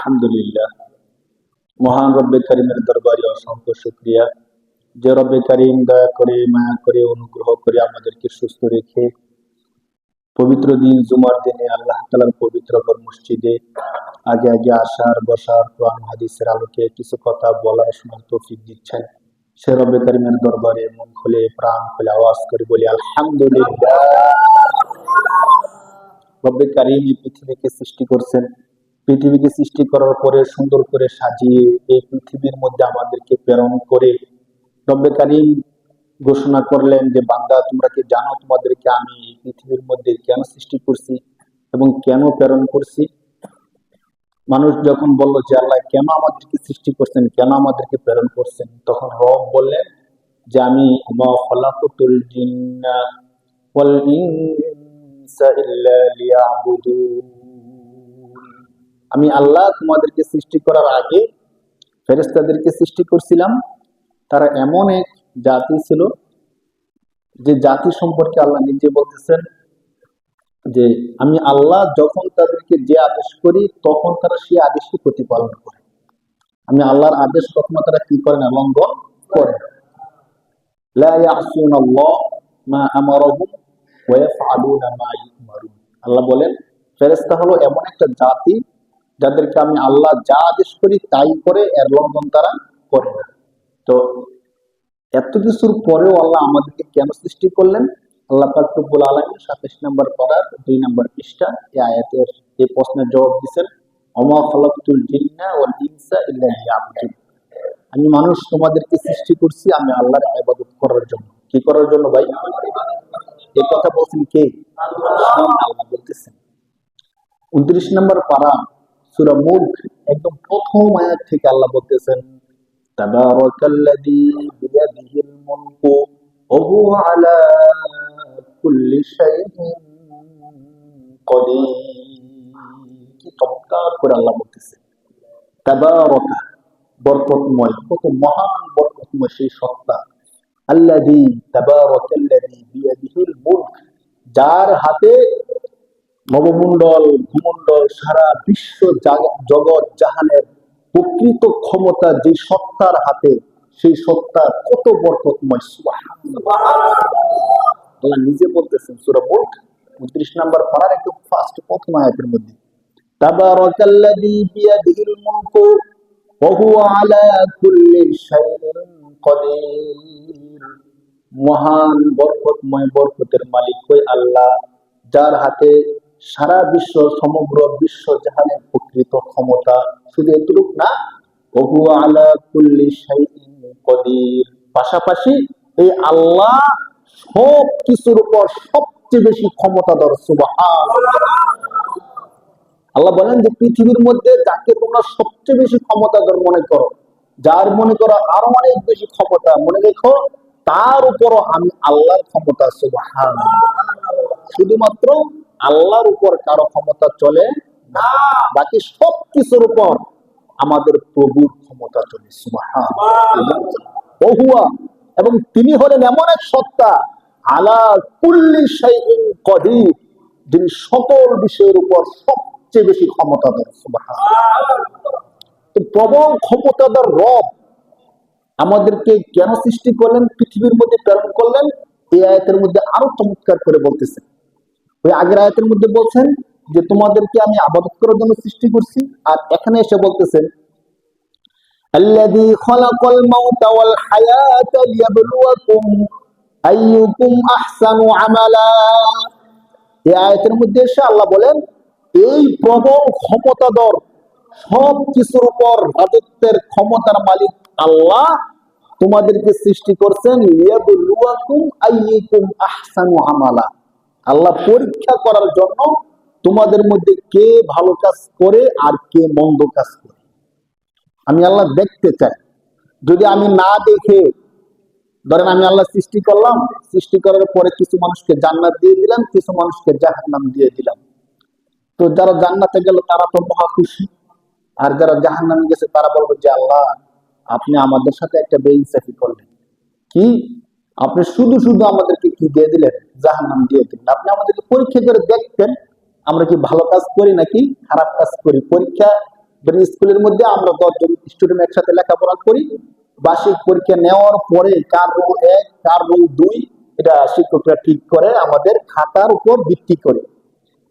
আলহামদুলিল্লাহ, মহান রব্বে কারিমের দরবারে অসংখ্য শুকরিয়া, যে রব্বে কারিম দয়া করে, মায়া করে, অনুগ্রহ করে আমাদেরকে সুস্থ রেখে পবিত্র দিন জুমার দিনে আল্লাহ তাআলার পবিত্র ঘর মসজিদে আগে আগে আসার বসার কোরআন হাদিসের আলোকে কিছু কথা বলার শোনার তৌফিক দিচ্ছেন। সে রব্বে কারিমের দরবারে মন খুলে প্রাণ খুলে আওয়াজ করে বলি আলহামদুলিল্লাহ। রব্বে কারিম এই পৃথিবীকে সৃষ্টি করছেন, পৃথিবীকে সৃষ্টি করার পরে সুন্দর করে সাজিয়ে এই পৃথিবীর মধ্যে আমাদেরকে প্রেরণ করে রব্বে কারিম ঘোষণা করলেন যে বান্দা, তোমরা কি জানো তোমাদেরকে আমি এই পৃথিবীর মধ্যে কেন সৃষ্টি করছি এবং কেন প্রেরণ করছি? মানুষ যখন বলল যে আল্লাহ কেন আমাদেরকে সৃষ্টি করছেন, কেন আমাদেরকে প্রেরণ করছেন, তখন রব বললেন যে আমি মা খালাকুতুল জিন্না ওয়াল ইনসা ইল্লা লিয়াবুদুন। আমি আল্লাহ তোমাদেরকে সৃষ্টি করার আগে ফেরেশতাদেরকে সৃষ্টি করছিলাম। তারা এমন এক জাতি ছিল যে জাতি সম্পর্কে আল্লাহ নিজে বলতেছেন যে আমি আল্লাহ যখন তাদেরকে যে আদেশ করি তখন তারা সেই আদেশকে প্রতিপালন করে। আমি আল্লাহর আদেশ কখনো তারা কি করে না, লঙ্ঘন করে না। লা ইয়াসুনাল্লাহ মা আমারাহুম ওয়া ইয়াফআলুনা মা ইউমারুন। আল্লাহ বলেন ফেরেশতা হলো এমন একটা জাতি যাদেরকে আমি আল্লাহ যা আদেশ করি তাই করে, এর লঙ্ঘন তারা করে না। তো এত কিছুর পরেও আল্লাহ আমাদেরকে কেন সৃষ্টি করলেন? আল্লাহ পাক রব্বুল আলামিন 27 নম্বর পারার 2 নম্বর পৃষ্ঠা এই আয়াতের এই প্রশ্নের জবাব দিয়েছেন, ওমা খালাকতুল জিন্না ওয়াল ইনসা ইল্লা লিয়াবুদুন। আমি মানুষ তোমাদেরকে সৃষ্টি করছি আমি আল্লাহর ইবাদত করার জন্য। কি করার জন্য ভাই? এই কথা বলছেন কে? আল্লাহ বলতেছেন। 29 নম্বর পারা সূরা মুলক একদম প্রথম আয়াত থেকে আল্লাহ বলতেছেন, তাবারাকাল্লাযী বিয়াদিহিল মুলকু ওয়া হুয়া আলা কুল্লি শাইইন কাদির। কি চমৎকার করে আল্লাহ বলতেছেন, তাবারাকা বরকতময়, কত মহান বরকতময় সেই সত্তা, আল্লাযী তাবারাকাল্লাযী বিয়াদিহিল মুলক, যার হাতে নবমণ্ডল ভূমণ্ডল সারা বিশ্ব জগৎ জাহানের প্রকৃত ক্ষমতা যে সত্তার হাতে, সেই সত্তা কত বরকতময়। সুবহানাল্লাহ, আল্লাহ নিজে বলতেছেন সূরা মুলক 29 নম্বর পারার একদম ফার্স্ট প্রথম আয়াতের মধ্যে, তাবারাকাল্লাযী বিয়াদিহিল মুলকু ওয়া হুয়া আলা কুল্লি শাইইন কাদির। মহান বরকতময়, বরকতের মালিক ওই আল্লাহ যার হাতে সারা বিশ্ব সমগ্র বিশ্ব জাহানের প্রকৃত ক্ষমতা। শুধু এতটুক না, ওয়া হুয়া আলা কুল্লি শাইইন কাদির, পাশাপাশি এই আল্লাহ সব কিছুর উপর সবচেয়ে বেশি ক্ষমতাধর। সুবহানাল্লাহ। আল্লাহ বলেন যে পৃথিবীর মধ্যে যাকে তোমরা সবচেয়ে বেশি ক্ষমতাধর মনে করো, যার মনে করো আরো অনেক বেশি ক্ষমতা, মনে রেখো তার উপরও আমি আল্লাহর ক্ষমতা। সুবহানাল্লাহ। শুধুমাত্র আল্লাহর উপর কারো ক্ষমতা চলে না, বাকি সব কিছুর উপর আমাদের প্রভুর ক্ষমতা চলে। সুবহানাল্লাহ। এবং তিনি হলেন এমন এক সত্তা, আলা কুল্লি শাইইন কাদির, যিনি সকল বিষয়ের উপর সবচেয়ে বেশি ক্ষমতাধর। সুবহানাল্লাহ। তো প্রবল ক্ষমতাধর রব আমাদেরকে কেন সৃষ্টি করলেন, পৃথিবীর মধ্যে প্রেরণ করলেন, এই আয়াতের মধ্যে আরো চমৎকার করে বলতেছেন। ওই আগের আয়াতের মধ্যে বলছেন যে তোমাদেরকে আমি ইবাদত করার জন্য সৃষ্টি করছি, আর এখানে এসে বলতেছেন আল্লাযী খালাকাল মাউতা ওয়াল হায়াতা লিয়াবলুয়াকুম আইয়ুকুম আহসানু আমালা। এই আয়াতের মধ্যে এসে আল্লাহ বলেন এই প্রবল ক্ষমতাধর সব কিছুর উপর রাজত্বের ক্ষমতার মালিক আল্লাহ তোমাদেরকে সৃষ্টি করছেন লিয়াবলুয়াকুম আইয়ুকুম আহসানু আমালা। আল্লাহ পরীক্ষা করার জন্য তোমাদের মধ্যে কে ভালো কাজ করে আর কে মন্দ কাজ করে। আমি আল্লাহ দেখতে চাই। যদি আমি না দেখে, ধরেন আমি আল্লাহ সৃষ্টি করলাম, সৃষ্টি করার পরে কিছু মানুষকে জান্নাত দিয়ে দিলাম, কিছু মানুষকে জাহান্নাম দিয়ে দিলাম, তো যারা জান্নাতে গেল তারা তো মহা খুশি, আর যারা জাহান্নামে গেছে তারা বলবে যে আল্লাহ আপনি আমাদের সাথে একটা বেইনসাফি করলেন। কি? আপনি শুধু শুধু আমাদেরকে কি দিয়ে দিলেন? জাহান্নাম দিয়ে দিলেন। আপনি আমাদেরকে পরীক্ষা করে দেখতেন আমরা কি ভালো কাজ করি নাকি খারাপ কাজ করি। পরীক্ষা স্কুলের মধ্যে আমরা 10 জন স্টুডেন্ট একসাথে লেখাপড়া করি, বার্ষিক পরীক্ষা নেওয়ার পরে কার রোল 1 কার রোল 2 এটা শিক্ষকরা ঠিক করে আমাদের খাতার উপর ভিত্তি করে।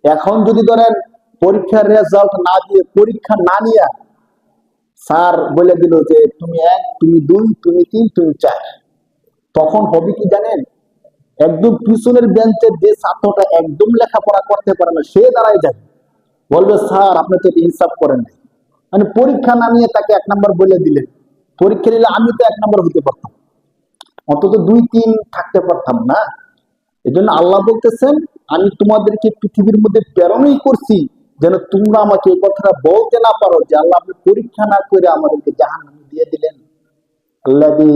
এখন যদি ধরেন পরীক্ষার রেজাল্ট না দিয়ে, পরীক্ষা না নিয়ে স্যার বলে দিল যে তুমি 1 তুমি 2 তুমি 3 তুমি 4, তখন হবে কি জানেন? একদম পিছনের বেঞ্চের যে ছাত্রটা একদম লেখাপড়া করতে পারে না সে দাঁড়ায় যায়, বলবে স্যার আপনি তো ইনসাফ করেন নাই। মানে পরীক্ষা না নিয়ে তাকে 1 নাম্বার বলে দিলেন, পরীক্ষা নিলে আমি তো 1 নাম্বার হতে পারতাম, অন্তত 2 3 থাকতে পারতাম না। এই জন্য আল্লাহ বলতেছেন আমি তোমাদেরকে পৃথিবীর মধ্যে প্রেরণই করছি যেন তোমরা আমাকে এই কথাটা বলতে না পারো যে আল্লাহ আপনি পরীক্ষা না করে আমাদেরকে জাহান্নামে দিয়ে দিলেন। আল্লাযী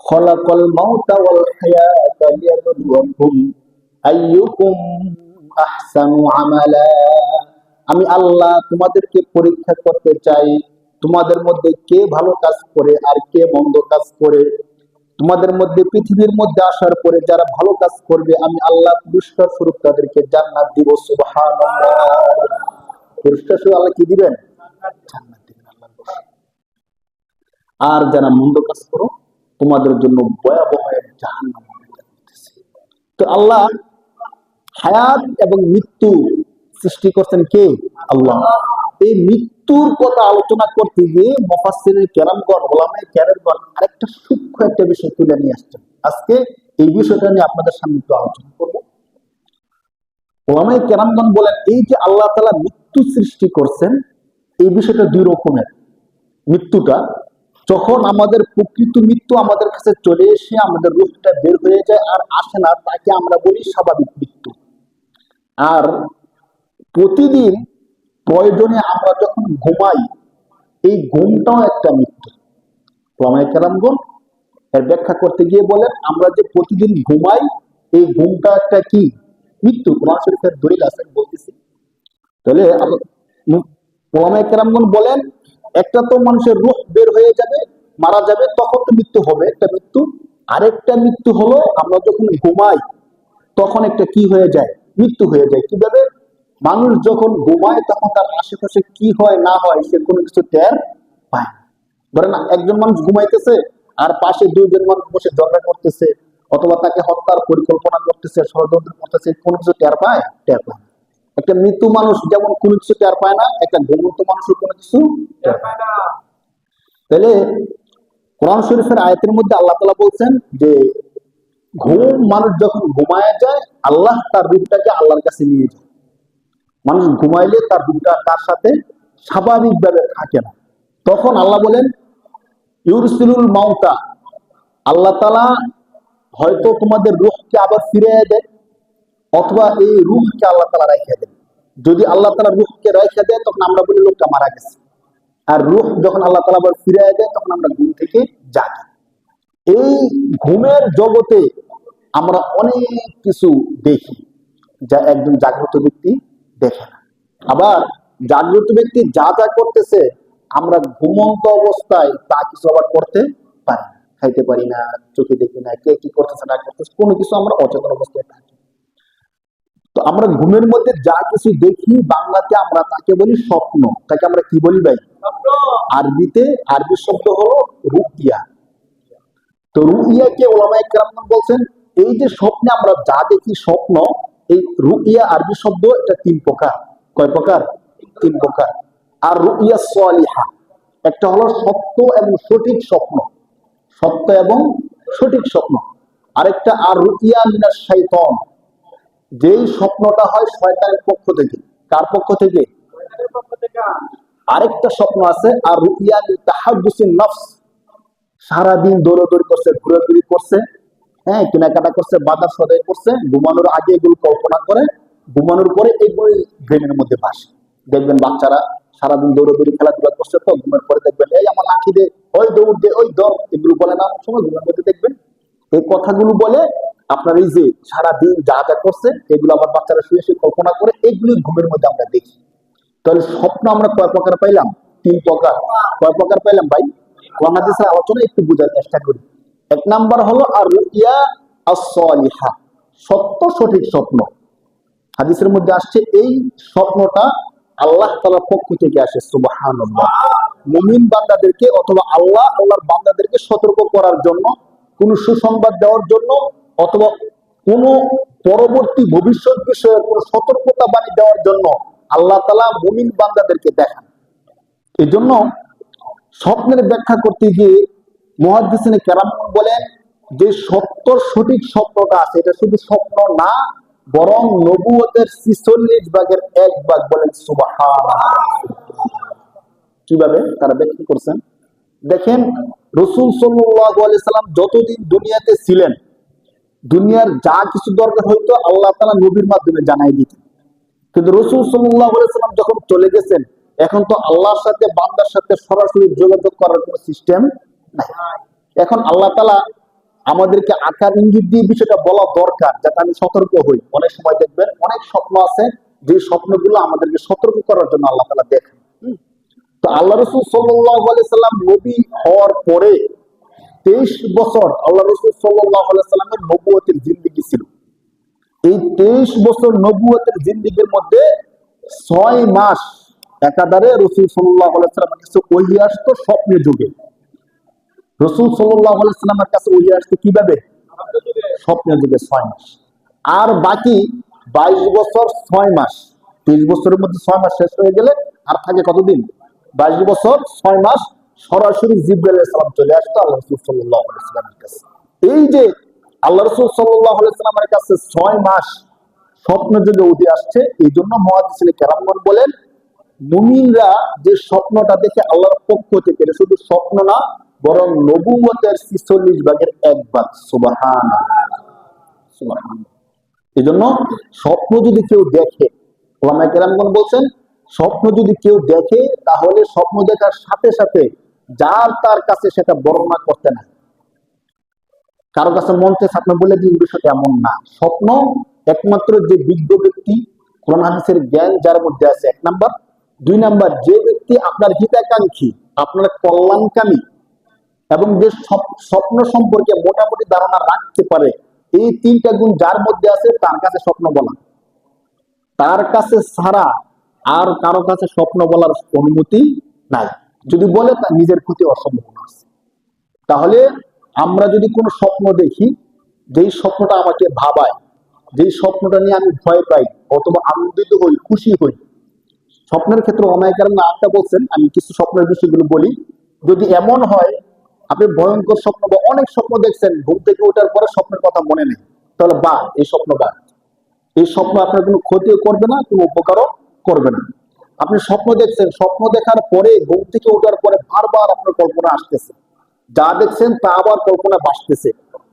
খলাকাল মাউতা ওয়াল হায়াতা লিয়াবলুয়াকুম আইয়ুকুম আহসানু আমালা। আমি আল্লাহ তোমাদেরকে পরীক্ষা করতে চাই তোমাদের মধ্যে কে ভালো কাজ করে আর কে মন্দ কাজ করে। তোমাদের মধ্যে পৃথিবীর মধ্যে আসার পরে যারা ভালো কাজ করবে আমি আল্লাহ পুরস্কার স্বরূপ তাদেরকে জান্নাত দিব। সুবহানাল্লাহ। পুরস্কার স্বরূপ আল্লাহ কি দিবেন? জান্নাত দিবেন আল্লাহ। আর যারা মন্দ কাজ করো তোমাদের জন্য ভয়াবহ জাহান্নাম। তো আল্লাহ হায়াত এবং মৃত্যু সৃষ্টি করছেন কে? আল্লাহ। এই মৃত্যুর কথা আলোচনা করতে গিয়ে মুফাসসিরিন কেরামগণ উলামায়ে কেরামগণ আরেকটা সূক্ষ্ম একটা বিষয় তুলে নিয়ে আসছেন। আজকে এই বিষয়টা নিয়ে আপনাদের সামনে একটু আলোচনা করব। উলামায়ে কেরামগণ বলেন এই যে আল্লাহ তাআলা মৃত্যু সৃষ্টি করছেন এই বিষয়টা 2 রকমের। মৃত্যুটা যখন আমাদের প্রকৃত মৃত্যু আমাদের কাছে চলে এসে আমাদের রূহটা বের হয়ে যায় আর আসে না, তাকে আমরা বলি স্বাভাবিক মৃত্যু। আর প্রতিদিন প্রয়োজনে আমরা যখন ঘুমাই এই ঘুমটাও একটা মৃত্যু। উলামায়ে কেরামগণ এর ব্যাখ্যা করতে গিয়ে বলেন আমরা যে প্রতিদিন ঘুমাই এই ঘুমটা একটা কি? মৃত্যু। কোরআন শরীফের দলিল আছে বলতেছি। তাহলে উলামায়ে কেরামগণ বলেন একটা তো মানুষের রূহ বের হয়ে যাবে, মারা যাবে, তখন তো মৃত্যু হবে, একটা মৃত্যু। আরেকটা মৃত্যু হলো আমরা যখন ঘুমাই তখন একটা কি হয়ে যায়? মৃত্যু হয়ে যায়। কিভাবে? মানুষ যখন ঘুমায় তখন তার আশেপাশে কি হয় না হয় সে কোনো কিছু টের পায় না। ধরেন একজন মানুষ ঘুমাইতেছে আর পাশে 2 জন মানুষ বসে ঝগড়া করতেছে অথবা তাকে হত্যার পরিকল্পনা করতেছে, ষড়যন্ত্র করতেছে, কোনো কিছু টের পায়? টের পায় না। একটা মৃত্যু মানুষ যেমন কোনো কিছু টের পায় না, একটা ঘুমন্ত মানুষও কোনো কিছু টের পায় না। তাহলে কোরআন শরীফের আয়াতের মধ্যে আল্লাহ তাআলা বলছেন যে ঘুম, মানুষ যখন ঘুমায় যায় আল্লাহ তার রূহটাকে আল্লাহর কাছে নিয়ে যায়। মানুষ ঘুমাইলে তার রূহটা তার সাথে স্বাভাবিকভাবে থাকে না। তখন আল্লাহ বলেন ইউরসিলুল মাউতা, আল্লাহ তাআলা হয়তো তোমাদের রূহকে আবার ফিরিয়ে দেয় অথবা এই রূহকে আল্লাহ তাআলা রাইখা দেন। যদি আল্লাহ তাআলা রূহকে রাইখা দেয় তখন আমরা বলি লোকটা মারা গেছে, আর রূহ যখন আল্লাহ তাআলা আবার ফিরিয়ে দেয় তখন আমরা ঘুম থেকে জাগি। এই ঘুমের জগতে আমরা অনেক কিছু দেখি যা একজন জাগ্রত ব্যক্তি দেখে না। আবার জাগ্রত ব্যক্তি যা যা করতেছে আমরা ঘুমন্ত অবস্থায় তা কিছু আবার করতে পারি না, খাইতে পারি না, চোখে দেখি না, কে কি করতেছে না করতেছে, কোনো কিছু আমরা অচেতন অবস্থায় থাকি। তো আমরা ঘুমের মধ্যে যা কিছু দেখি বাংলাতে আমরা তাকে বলি স্বপ্ন। তাকে আমরা কি বলি ভাই? আরবিতে আরবি শব্দ হলো রুইয়া। তো রুইয়াকে উলামায়ে কেরাম বলছেন এই যে স্বপ্নে আমরা যা দেখি স্বপ্ন, এই রুইয়া আরবি শব্দ এটা 3 প্রকার। কয় প্রকার? 3 প্রকার। আর রুইয়া সালিহা, একটা হলো সত্য এবং সঠিক স্বপ্ন, সত্য এবং সঠিক স্বপ্ন। আরেকটা আর রুইয়া মিনাশ শাইতান, যেই স্বপ্নটা হয় শয়তানের পক্ষ থেকে। কার পক্ষ থেকে? শয়তানের পক্ষ থেকে। আরেকটা স্বপ্ন আছে আর রুইয়া লিতাহাদ্দুসিন নফস, সারাদিন দৌড়াদৌড়ি করছে, ঘোরাঘুরি করছে, হ্যাঁ, কেনাকাটা করছে, বাজার সদাই করছে, ঘুমানোর আগে এগুলো কল্পনা করে, ঘুমানোর পরে এগুলি ব্রেনের মধ্যে ভাসে। দেখবেন বাচ্চারা সারাদিন দৌড়াদৌড়ি খেলাধুলা করছে, তো ঘুমের পরে দেখবেন এই আমার লাঠি দে, ওই দৌড় দে, ওই দৌড়, এগুলো বলে না অনেক সময় ঘুমের মধ্যে দেখবেন এই কথাগুলো বলে। আপনার এই যে সারাদিন যা যা করছে এগুলো আবার বাচ্চারা শুয়ে শুয়ে কল্পনা করে, এগুলি ঘুমের মধ্যে আমরা দেখি। তাহলে স্বপ্ন আমরা কয় প্রকার পাইলাম? 3 প্রকার। কয় প্রকার পাইলাম ভাই? কোরআন হাদিসের আলোচনা একটু বোঝার চেষ্টা করি। 1 নাম্বার হলো আর রুইয়া আস-সালিহা, সত্য সঠিক স্বপ্ন। হাদিসের মধ্যে আসছে এই স্বপ্নটা আল্লাহ তাআলার পক্ষ থেকে আসে। সুবহানাল্লাহ। মুমিন বান্দাদেরকে অথবা আল্লাহ আল্লাহর বান্দাদেরকে সতর্ক করার জন্য, কোন সুসংবাদ দেওয়ার জন্য, অথবা কোন পরবর্তী ভবিষ্যৎ বিষয়ে কোন সতর্কতা বাণী দেওয়ার জন্য আল্লাহ তাআলা মুমিন বান্দাদেরকে দেখান। এই জন্য স্বপ্নের ব্যাখ্যা করতে গিয়ে মুহাদ্দিসিনে কেরাম বলেন যে সঠিক স্বপ্নটা আছে, এটা শুধু স্বপ্ন না, বরং নবুয়তের ৪৬ ভাগের ১ ভাগ। বলেন সুবহানাল্লাহ। কিভাবে তারা ব্যাখ্যা করছেন দেখেন। রাসূল সাল্লাল্লাহু আলাইহি সাল্লাম যতদিন দুনিয়াতে ছিলেন, দুনিয়ার যা কিছু দরকার হইতো আল্লাহ তাআলা নবীর মাধ্যমে জানাই দিতেন। কিন্তু রাসূল সাল্লাল্লাহু আলাইহি সাল্লাম যখন চলে গেছেন, এখন তো আল্লাহর সাথে বান্দার সাথে সরাসরি যোগাযোগ করার কোনো সিস্টেম নাই। এখন আল্লাহ তাআলা আমাদেরকে আকার ইঙ্গিত দিয়ে বিষয়টা বলা দরকার, যাতে আমি সতর্ক হই। অনেক সময় দেখবেন অনেক স্বপ্ন আছে, যে স্বপ্নগুলো আমাদেরকে সতর্ক করার জন্য আল্লাহ তাআলা দেখেন। তো আল্লাহ রাসূল সাল্লাল্লাহু আলাইহি সাল্লাম নবী হওয়ার পরে 23 বছর আল্লাহ রাসূল সাল্লাল্লাহু আলাইহি সাল্লামের নবুয়তের জিন্দেগি ছিল। এই 23 বছর নবুয়তের জিন্দেগির মধ্যে 6 মাস একাধারে রাসূল সাল্লাল্লাহু আলাইহি সাল্লামের কাছে ওহী আসতো স্বপ্নের যুগে। রাসূল সাল্লাল্লাহু আলাইহি সাল্লামের কাছে ওহী আসতো কিভাবে? স্বপ্নের যুগে 6 মাস। আর বাকি 22 বছর 6 মাস, 23 বছরের মধ্যে 6 মাস শেষ হয়ে গেলে আর থাকে কতদিন? 22 বছর 6 মাস সরাসরি জিবরাইল আলাইহিস সালাম চলে আসতো আল্লাহ রাসূল সাল্লাল্লাহু আলাইহি সাল্লামের কাছে। এই যে আল্লাহ রাসূল সাল্লাল্লাহু আলাইহি সাল্লামের কাছে 6 মাস স্বপ্ন যুগে উঠে আসছে, এই জন্য মুহাদ্দিসিনে কেরামগণ বলেন মুমিনরা যে স্বপ্নটা দেখে আল্লাহর পক্ষ থেকে, এটা শুধু স্বপ্ন না, বরং নবুয়তের ৪৬ ভাগের ১ ভাগ। সুবহানাল্লাহ, সুবহানাল্লাহ। এই জন্য স্বপ্ন যদি কেউ দেখে, ওলামায়ে কেরামগণ বলছেন স্বপ্ন যদি কেউ দেখে, তাহলে স্বপ্ন দেখার সাথে সাথে যার তার কাছে সেটা বর্ণনা করতে না। কারো কাছে মনতে স্বপ্ন বলে দিন, বিষয়টা এমন না। স্বপ্ন একমাত্র যে বিজ্ঞ ব্যক্তি, কোরআন হাদিসের জ্ঞান যার মধ্যে আছে, ১ নাম্বার। ২ নাম্বার, যে ব্যক্তি আপনার হিতাকাঙ্ক্ষী, আপনার কল্যাণকামী, এবং যে স্বপ্ন সম্পর্কে মোটামুটি ধারণা রাখতে পারে, এই ৩টা গুণ যার মধ্যে আছে, তার কাছে স্বপ্ন বলা। তার কাছে ছাড়া আর কারো কাছে স্বপ্ন বলার অনুমতি নাই। যদি বলে তার নিজের ক্ষতি হওয়ার সম্ভাবনা আছে। তাহলে আমরা যদি কোনো স্বপ্ন দেখি, যেই স্বপ্নটা আমাকে ভাবায়, যেই স্বপ্নটা নিয়ে আমি ভয় পাই অথবা আনন্দিত হই, খুশি হই, স্বপ্নের ক্ষেত্রে অনেক কারণ আটটা বলছেন, আমি কিছু স্বপ্নের বিষয়গুলো বলি। যদি এমন হয় আপনি ভয়ঙ্কর স্বপ্ন বা অনেক স্বপ্ন দেখছেন, ঘুম থেকে ওঠার পরে স্বপ্নের কথা মনে নেই, তাহলে বাদ, এই স্বপ্ন বাদ। এই স্বপ্ন আপনার কোনো ক্ষতিও করবে না, কোনো উপকারও করবে না। আপনি স্বপ্ন দেখছেন, স্বপ্ন দেখার পরে ঘুম থেকে ওঠার পরে বারবার আপনার কল্পনা আসতেছে, যা দেখছেন তা আবার কল্পনা ভাসতেছে,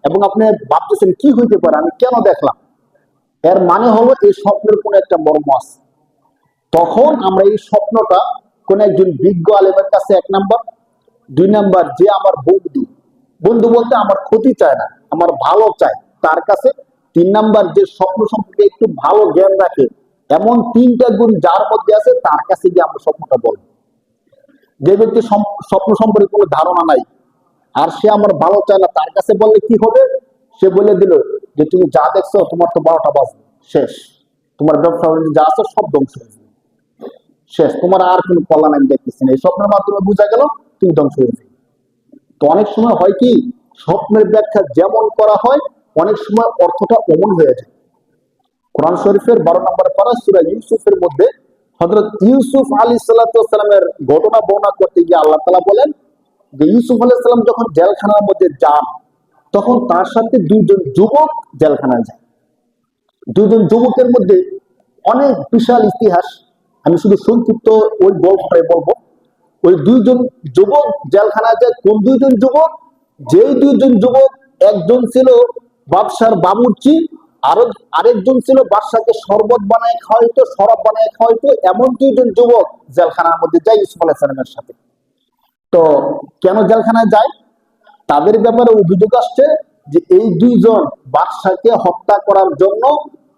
এবং আপনি ভাবতেছেন কি হইতে পারে, আমি কেন দেখলাম, এর মানে হলো এই স্বপ্নের কোনো একটা মর্ম আছে। তখন আমরা এই স্বপ্নটা কোন একজন বিজ্ঞ আলেমের কাছে ১ নাম্বার। ২ নাম্বার, যে আমার বন্ধু, বন্ধু বলতে আমার ক্ষতি চায় না, আমার ভালো চায়, তার কাছে। ৩ নাম্বার, যে স্বপ্ন সম্পর্কে একটু ভালো জ্ঞান রাখে, এমন ৩টা গুণ যার মধ্যে আছে, তার কাছে গিয়ে আমরা স্বপ্নটা বলবো। যে ব্যক্তি স্বপ্ন সম্পর্কে কোনো ধারণা নাই আর সে আমার ভালো চায় না, তার কাছে বললে কি হবে? সে বলে দিল যে তুমি যা দেখছো, তোমার তো ১২টা বাজবে, শেষ, তোমার ব্যবসা যা আছে সব ধ্বংস হয়ে যাবে, শেষ, তোমার আর কোনো কল্যাণ আমি দেখতেছি না। এই স্বপ্নের মাধ্যমে বোঝা গেল তুমি ধ্বংস হয়ে যাবে। তো অনেক সময় হয় কি, স্বপ্নের ব্যাখ্যা যেমন করা হয়, অনেক সময় অর্থটা অমন হয়ে যায়। কোরআন শরীফের ১২ নম্বর পারা সূরা ইউসুফের মধ্যে হযরত ইউসুফ আলাইহিস সালামের ঘটনা বর্ণনা করতে গিয়ে আল্লাহ তাআলা বলেন যে ইউসুফ আলাইহিস সালাম যখন জেলখানার মধ্যে যান, তখন তার সাথে ২ জন যুবক জেলখানায় যায়। ২ জন যুবকের মধ্যে অনেক বিশাল ইতিহাস, আমি শুধু সংক্ষিপ্ত ওই গল্পটাই বলবো। ওই ২ জন যুবক জেলখানায় যায়। কোন ২ জন যুবক? যেই ২ জন যুবক, একজন ছিল বাদশার বাবুর্চি, আরেকজন ছিল বাদশাকে শরবত বানায় খাওয়াইতো, শরাব বানায় খাওয়াইতো। এমন ২ জন যুবক জেলখানার মধ্যে যায় ইউসুফ আলাইহিস সালামের সাথে। তো কেন জেলখানায় যায়? তাদের ব্যাপারে অভিযোগ আসছে যে এই ২ জন বাদশাকে হত্যা করার জন্য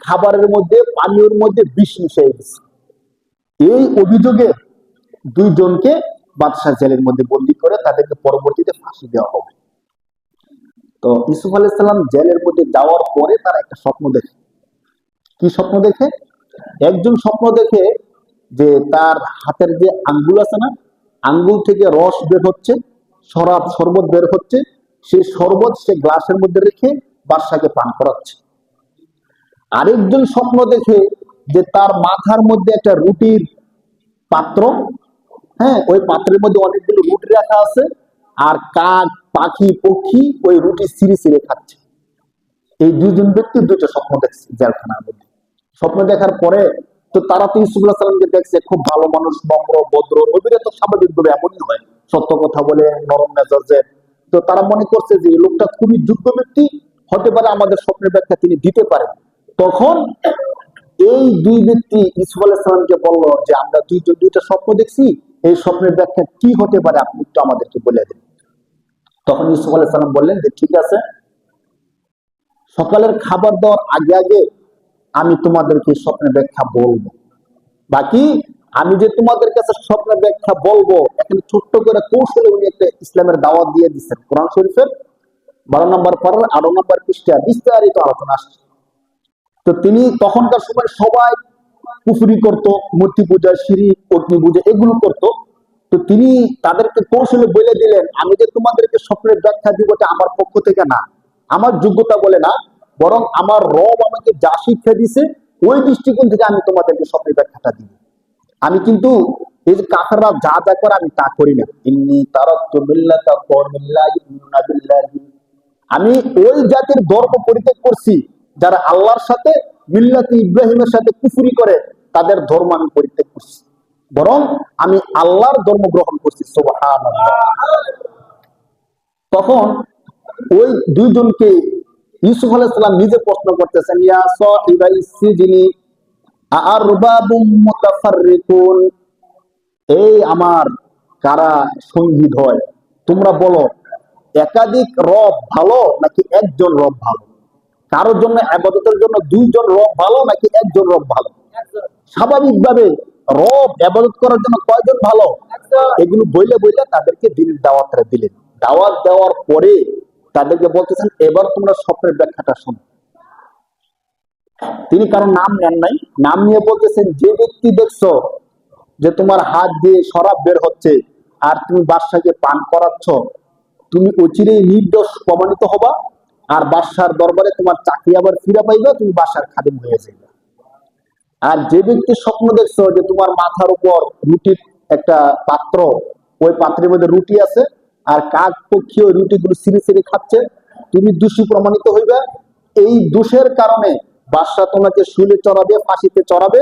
খাবারের মধ্যে, পানীয়ের মধ্যে বিষ মিশিয়ে গেছে। এই অভিযোগে ২ জনকে বাদশাহ জেলের মধ্যে বন্দী করে তাদেরকে পরবর্তীতে ফাঁসি দেওয়া হবে। তো ইউসুফ আলাইহিস সালাম জেলের মধ্যে যাওয়ার পরে তারা একটা স্বপ্ন দেখে। কি স্বপ্ন দেখে? একজন স্বপ্ন দেখে যে তার হাতের যে আঙ্গুল আছে না, আঙ্গুল থেকে রস বের হচ্ছে, শরবত বের হচ্ছে, সেই শরবত সে গ্লাসের মধ্যে রেখে বাদশাকে পান করাচ্ছে। আরেকজন স্বপ্ন দেখে যে তার মাথার মধ্যে একটা রুটির পাত্র, হ্যাঁ, ওই পাত্রের মধ্যে অনেকগুলো রুটি রাখা আছে, আর কাক, পাখি, পক্ষী ওই রুটি ছিঁড়ে ছিঁড়ে খাচ্ছে। এই দুইজন ব্যক্তি দুইটা স্বপ্ন দেখছে জেলখানার মধ্যে। স্বপ্ন দেখার পরে তো তারা তো ইউসুফ আলাইহিস সালামকে দেখছে খুব ভালো মানুষ, নম্র, ভদ্র, নবীরা তো স্বাভাবিকভাবে এমনই হয়, সত্য কথা বলে, নরম মেজাজের। তো তারা মনে করছে যে এই লোকটা খুবই যোগ্য ব্যক্তি, হতে পারে আমাদের স্বপ্নের ব্যাখ্যা তিনি দিতে পারেন। তখন এই দুই ব্যক্তি ইউসুফ আলাইহিস সালামকে বলল যে আমরা দুইটা স্বপ্ন দেখছি, এই স্বপ্নের ব্যাখ্যা কি হতে পারে আপনি একটু আমাদেরকে বলে দেন। তখন ইউসুফ আলাইহিস সালাম বললেন যে ঠিক আছে, সকালের খাবার দেওয়ার আগে আগে আমি তোমাদেরকে স্বপ্নের ব্যাখ্যা বলবো। বাকি আমি যে তোমাদের কাছে স্বপ্নের ব্যাখ্যা বলবো, এখানে ছোট্ট করে কৌশলে উনি একটা ইসলামের দাওয়াত দিয়ে দিচ্ছেন। কোরআন শরীফের 12 নম্বর পারার 18 নম্বর পৃষ্ঠায় বিস্তারিত আলোচনা আসছে। তো তিনি তখনকার সময় সবাই কুফরি করত, মূর্তি পূজা, শিরিক, অগ্নি পূজা এগুলো করত। তো তিনি তাদেরকে কৌশলে বলে দিলেন, আমি যে তোমাদেরকে স্বপ্নের ব্যাখ্যা দিব এটা আমার পক্ষ থেকে না, আমার যোগ্যতা বলে না, বরং আমার রব আমাকে যা শিক্ষা দিছে ওই দৃষ্টিকোণ থেকে আমি তোমাদেরকে স্বপ্নের ব্যাখ্যাটা দিব। আমি কিন্তু এই যে কাফেররা যা যা করে আমি তা করি না। ইন্নী তারাকতু মিল্লাতা কওমিন লা ইউমিনুনা বিল্লাহি, আমি ওই জাতির ধর্ম পরিত্যাগ করছি যারা আল্লাহর সাথে, মিল্লাতে ইব্রাহিমের সাথে কুফরি করে, তাদের ধর্ম আমি পরিত্যাগ করছি, বরং আমি আল্লাহর ধর্ম গ্রহণ করছি। সুবহানাল্লাহ। তখন ওই দুইজনকে ইউসুফ আলাইহিস সালাম নিজে প্রশ্ন করতেছেন, ইয়া সাহিবাই সিজনি আরবাবুম মুতাফাররিকুন, এই আমার কারা সঙ্গীত হয়, তোমরা বলো একাধিক রব ভালো নাকি একজন রব ভালো? কারোর জন্য ইবাদতের জন্য দুইজন রব ভালো নাকি একজন রব ভালো? স্বাভাবিকভাবে রব ইবাদত করার জন্য কয়জন ভালো? এগুলো বইলে বইলে তাদেরকে দিনের দাওয়াতটা দিলেন। দাওয়াত দেওয়ার পরে তাদেরকে বলতেছেন এবার তোমরা স্বপ্নের ব্যাখ্যাটা শোনো। তিনি কারো নাম নেন নাই, নাম নিয়ে বলতেছেন যে ব্যক্তি দেখছো যে তোমার হাত দিয়ে শরাব বের হচ্ছে আর তুমি বাদশাকে পান করাচ্ছ, তুমি অচিরেই নির্দোষ প্রমাণিত হবা, আর বাদশার দরবারে তোমার চাকরি আবার ফিরে পাইবা, তুমি বাদশার খাদেম হয়ে যাবে। আর যে ব্যক্তি স্বপ্ন দেখছো যে তোমার মাথার উপর রুটির একটা পাত্র, ওই পাত্রের মধ্যে রুটি আছে আর কাক পক্ষী ওই রুটিগুলো ছিঁড়ে ছিঁড়ে খাচ্ছে, তুমি দোষী প্রমাণিত হইবা। এই দোষের কারণে বাদশা তোমাকে শুলে চড়াবে, ফাঁসিতে চড়াবে,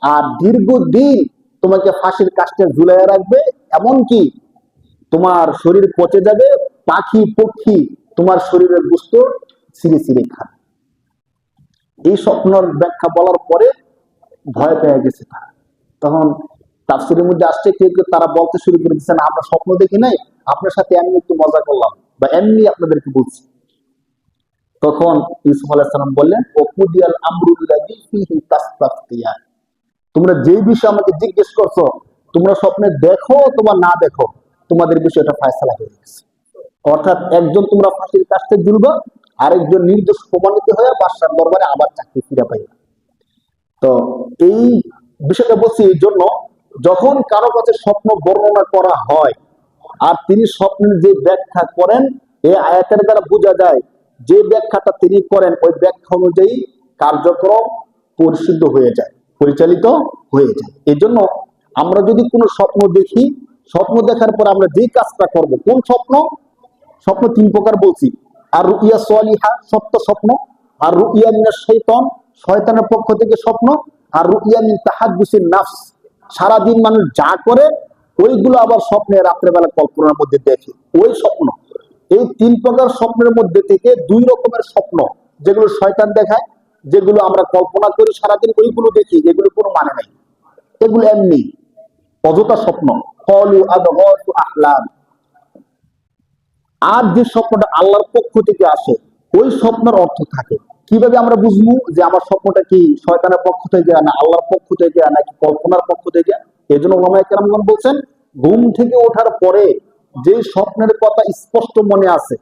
আর দীর্ঘদিন তোমাকে ফাঁসির কাস্টে ঝুলাইয়া রাখবে, এমনকি তোমার শরীর পচে যাবে, পাখি পক্ষী তোমার শরীরের গোশত ছিঁড়ে ছিঁড়ে খাবে। এই স্বপ্নের ব্যাখ্যা বলার পরে ভয় পেয়ে গেছে তারা। তখন তাফসীরের মধ্যে আসছে কেউ কেউ তারা বলতে শুরু করে দিচ্ছে, না আমরা স্বপ্ন দেখি নাই, আপনার সাথে এমনি একটু মজা করলাম বা এমনি আপনাদেরকে বলছি। তখন ইউসুফ আলাইহিস সালাম বললেন, ওকুদিয়াল আমরুল্লাযী ফীহি তাস্তাফতিয়ান, তোমরা যে বিষয় আমাকে জিজ্ঞেস করছো, তোমরা স্বপ্নে দেখো অথবা না দেখো, তোমাদের বিষয়টা ফয়সালা হয়ে গেছে। অর্থাৎ একজন তোমরা ফাঁসির কাস্টে ঝুলবা, আরেকজন নির্দোষ প্রমাণিত হয়ে বাদশার দরবারে আবার চাকরি ফিরে পাইবে। তো এই বিষয়টা বলছি এই জন্য, যখন কারো কাছে স্বপ্ন বর্ণনা করা হয় আর তিনি স্বপ্নের যে ব্যাখ্যা করেন, এই আয়াতের দ্বারা বোঝা যায় যে ব্যাখ্যাটা তিনি করেন ওই ব্যাখ্যা অনুযায়ী কার্যক্রম পরিশুদ্ধ হয়ে যায়, পরিচালিত হয়ে যায়। এই জন্য আমরা যদি কোনো স্বপ্ন দেখি, স্বপ্ন দেখার পর আমরা যে কাজটা করব, কোন স্বপ্ন? স্বপ্ন তিন প্রকার বলছি। আর রুইয়া সালিহা, সত্য স্বপ্ন, আর রুইয়া মিনাশ শাইতান, শয়তানের পক্ষ থেকে স্বপ্ন, আর রুইয়া মিন তাহাদ্দুসিন নাফস, সারাদিন মানুষ যা করে ওইগুলো আবার স্বপ্নে রাত্রেবেলা কল্পনার মধ্যে দেখে ওই স্বপ্ন। এই তিন প্রকার স্বপ্নের মধ্যে থেকে দুই রকমের স্বপ্ন, যেগুলো শয়তান দেখায়, যেগুলো আমরা কল্পনা করি সারাদিন ওইগুলো দেখি, এগুলো কোনো মানে নাই, এগুলো এমনি অযথা স্বপ্ন। ক্বালু আদগাসু আহলাম। আর যে স্বপ্নটা আল্লাহর পক্ষ থেকে আসে ওই স্বপ্নের অর্থ থাকে। কিভাবে আমরা বুঝবো যে আমার স্বপ্নটা কি শয়তানের পক্ষ থেকে না আল্লাহর পক্ষ থেকে নাকি কল্পনার পক্ষ থেকে? এই জন্য ওলামায়ে কেরামগণ বলছেন, ঘুম থেকে ওঠার পরে যে স্বপ্নের কথা স্পষ্ট মনে আছে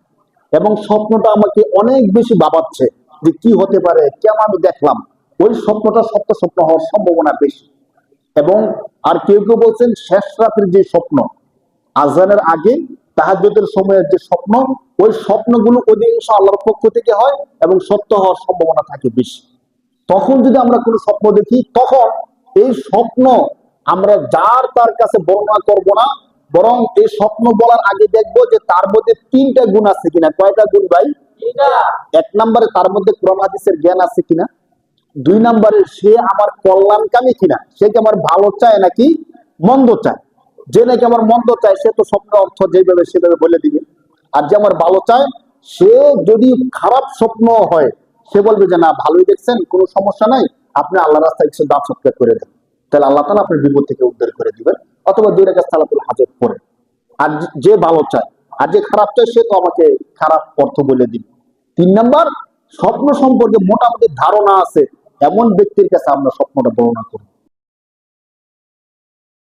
এবং স্বপ্নটা আমাকে অনেক বেশি ভাবাচ্ছে যে কি হতে পারে, কেমন আমি দেখলাম, ওই স্বপ্নটা সত্য স্বপ্ন হওয়ার সম্ভাবনা বেশি। এবং আর কেউ কেউ বলছেন শেষ রাতের যে স্বপ্ন, আজানের আগে তাহাজ্জুদের সময়ের যে স্বপ্ন, ওই স্বপ্নগুলো অধিকাংশ আল্লাহর পক্ষ থেকে হয় এবং সত্য হওয়ার সম্ভাবনা থাকে বেশি। তখন যদি আমরা কোনো স্বপ্ন দেখি, তখন এই স্বপ্ন আমরা যার তার কাছে বর্ণনা করব না, বরং এই স্বপ্ন বলার আগে দেখবো যে তার মধ্যে তিনটা গুণ আছে কিনা। কয়টা গুণ ভাই? এক নম্বরে তার মধ্যে কোরআন হাদিসের জ্ঞান আছে কিনা, দুই নম্বরে সে আমার কল্যাণকামী কিনা, সে কি আমার ভালো চায় নাকি মন্দ চায়। যে নাকি আমার মন্দ চায় সে তো স্বপ্ন অর্থ যেভাবে সেভাবে বলে দিবে, আর যে আমার ভালো চায় সে যদি খারাপ স্বপ্ন হয় সে বলবে যে না ভালোই দেখছেন, কোনো সমস্যা নাই, আপনি আল্লাহ রাস্তায় কিছু দান সৎকার করে দেন, তাহলে আল্লাহ তাআলা আপনার বিপদ থেকে উদ্ধার করে দিবেন। অথবা দুই রাকাত সালাতুল হাজত পড়ে। আর যে ভালো চায়, আর যে খারাপ চায় সে তো আমাকে খারাপ অর্থ বলে দিবে। তিন নাম্বার, স্বপ্ন সম্পর্কে মোটামুটি ধারণা আছে এমন ব্যক্তির কাছে আমরা স্বপ্নটা বর্ণনা করব।